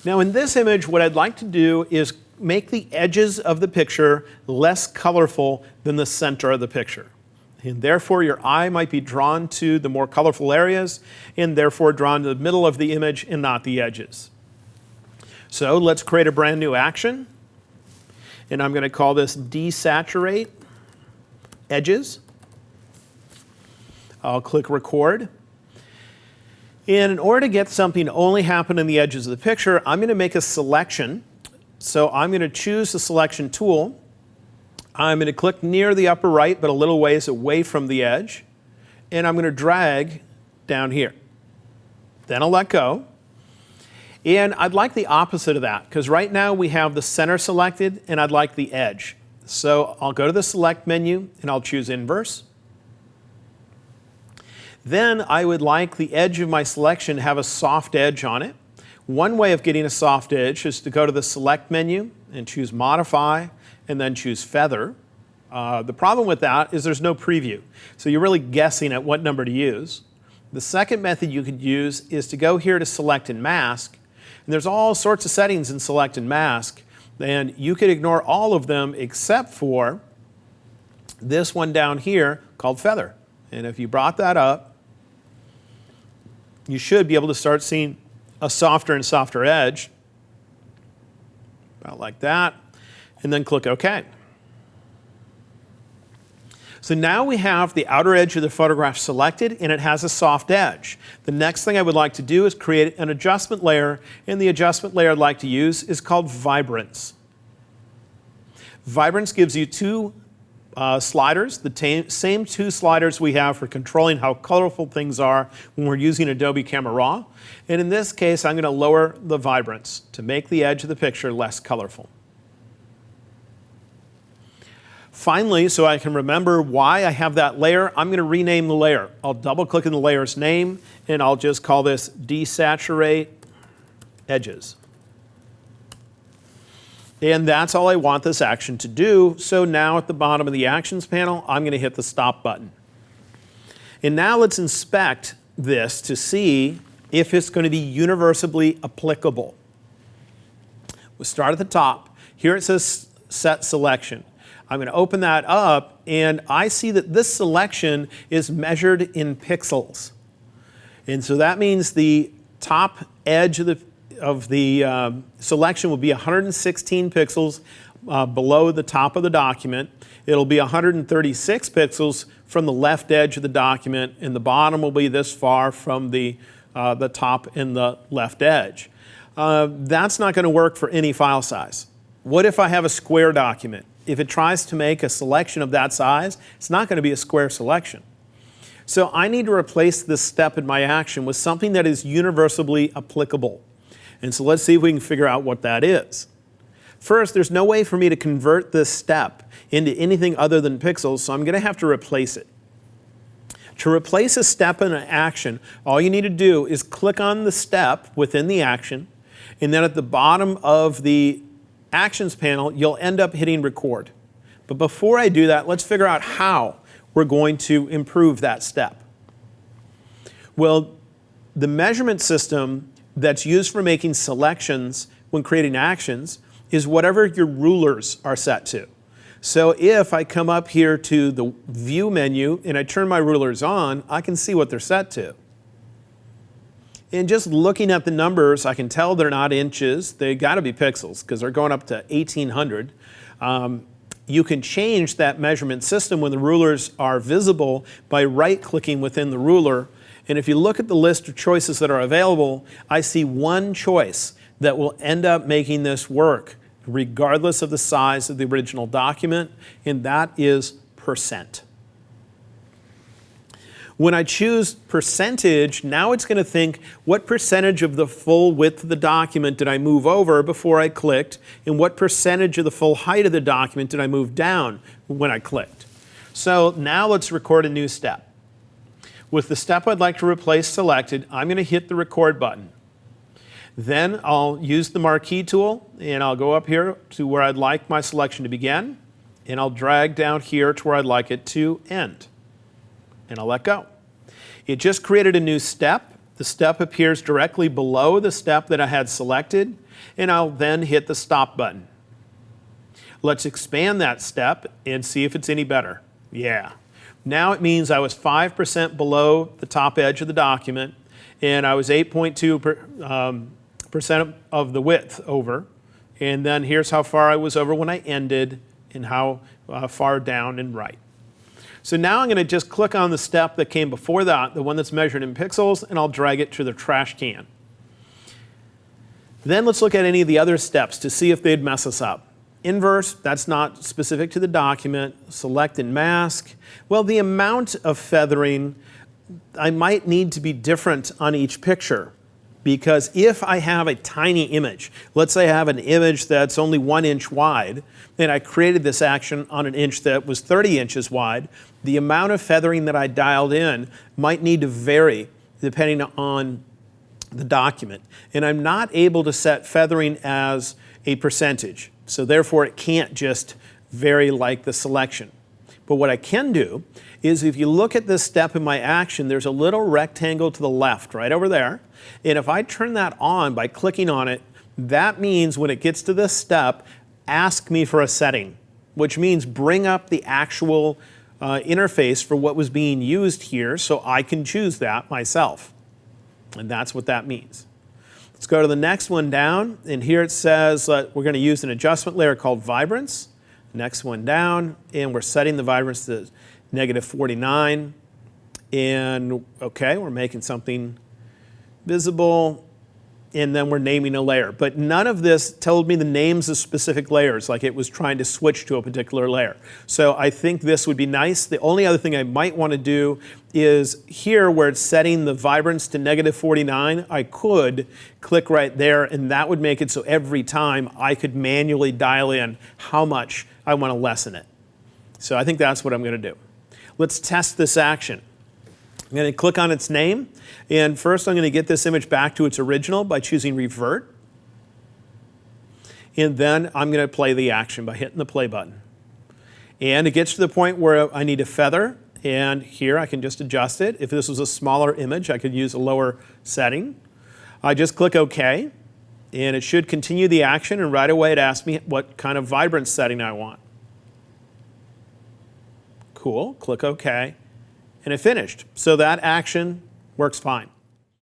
Now in this image, what I'd like to do is make the edges of the picture less colorful than the center of the picture. And therefore, your eye might be drawn to the more colorful areas, and therefore drawn to the middle of the image and not the edges. So let's create a brand new action. And I'm going to call this Desaturate Edges. I'll click Record. And in order to get something to only happen in the edges of the picture, I'm going to make a selection. So I'm going to choose the Selection tool. I'm going to click near the upper right, but a little ways away from the edge. And I'm going to drag down here. Then I'll let go. And I'd like the opposite of that, because right now we have the center selected, and I'd like the edge. So I'll go to the Select menu, and I'll choose Inverse. Then I would like the edge of my selection to have a soft edge on it. One way of getting a soft edge is to go to the Select menu and choose Modify, and then choose Feather. The problem with that is there's no preview, so you're really guessing at what number to use. The second method you could use is to go here to Select and Mask, and there's all sorts of settings in Select and Mask, and you could ignore all of them except for this one down here called Feather. And if you brought that up, you should be able to start seeing a softer and softer edge, about like that. And then click OK. So now we have the outer edge of the photograph selected, and it has a soft edge. The next thing I would like to do is create an adjustment layer, and the adjustment layer I'd like to use is called Vibrance. Vibrance gives you two sliders, the same two sliders we have for controlling how colorful things are when we're using Adobe Camera Raw. And in this case, I'm going to lower the vibrance to make the edge of the picture less colorful. Finally, so I can remember why I have that layer, I'm going to rename the layer. I'll double-click in the layer's name, and I'll just call this Desaturate Edges. And that's all I want this action to do. So now at the bottom of the Actions panel, I'm going to hit the Stop button. And now let's inspect this to see if it's going to be universally applicable. We'll start at the top. Here it says Set Selection. I'm going to open that up, and I see that this selection is measured in pixels. And so that means the top edge of the selection will be 116 pixels below the top of the document. It'll be 136 pixels from the left edge of the document, and the bottom will be this far from the top and the left edge. That's not going to work for any file size. What if I have a square document? If it tries to make a selection of that size, it's not going to be a square selection. So I need to replace this step in my action with something that is universally applicable. And so let's see if we can figure out what that is. First, there's no way for me to convert this step into anything other than pixels, so I'm going to have to replace it. To replace a step in an action, all you need to do is click on the step within the action, and then at the bottom of the Actions panel, you'll end up hitting Record. But before I do that, let's figure out how we're going to improve that step. Well, the measurement system that's used for making selections when creating actions is whatever your rulers are set to. So if I come up here to the View menu and I turn my rulers on, I can see what they're set to. And just looking at the numbers, I can tell they're not inches. They got to be pixels because they're going up to 1800. You can change that measurement system when the rulers are visible by right-clicking within the ruler. And if you look at the list of choices that are available, I see one choice that will end up making this work regardless of the size of the original document, and that is %. When I choose percentage, now it's going to think what percentage of the full width of the document did I move over before I clicked, and what percentage of the full height of the document did I move down when I clicked. So now let's record a new step. With the step I'd like to replace selected, I'm going to hit the Record button. Then I'll use the Marquee tool, and I'll go up here to where I'd like my selection to begin, and I'll drag down here to where I'd like it to end. And I'll let go. It just created a new step, The step appears directly below the step that I had selected, and I'll then hit the stop button. Let's expand that step and see if it's any better. Yeah. Now it means I was 5% below the top edge of the document, and I was 8.2% of the width over. And then here's how far I was over when I ended and how far down and right. So now I'm going to just click on the step that came before that, the one that's measured in pixels, and I'll drag it to the trash can. Then let's look at any of the other steps to see if they'd mess us up. Inverse, that's not specific to the document. Select and mask. Well, the amount of feathering, I might need to be different on each picture. Because if I have a tiny image, let's say I have an image that's only 1 inch wide, and I created this action on an inch that was 30 inches wide, the amount of feathering that I dialed in might need to vary depending on the document. And I'm not able to set feathering as a percentage. So therefore, it can't just vary like the selection. But what I can do is if you look at this step in my action, there's a little rectangle to the left right over there. And if I turn that on by clicking on it, that means when it gets to this step, ask me for a setting, which means bring up the actual interface for what was being used here so I can choose that myself. And that's what that means. Let's go to the next one down, and here it says we're going to use an adjustment layer called Vibrance. Next one down, and we're setting the vibrance to -49. And okay, we're making something visible, and then we're naming a layer. But none of this told me the names of specific layers, like it was trying to switch to a particular layer. So I think this would be nice. The only other thing I might want to do is here where it's setting the vibrance to -49, I could click right there, and that would make it so every time I could manually dial in how much I want to lessen it. So I think that's what I'm going to do. Let's test this action. I'm going to click on its name, and first I'm going to get this image back to its original by choosing Revert. And then I'm going to play the action by hitting the play button. And it gets to the point where I need a feather, and here I can just adjust it. If this was a smaller image, I could use a lower setting. I just click OK, and it should continue the action, and right away it asks me what kind of vibrance setting I want. Cool, click OK. And it finished. So that action works fine.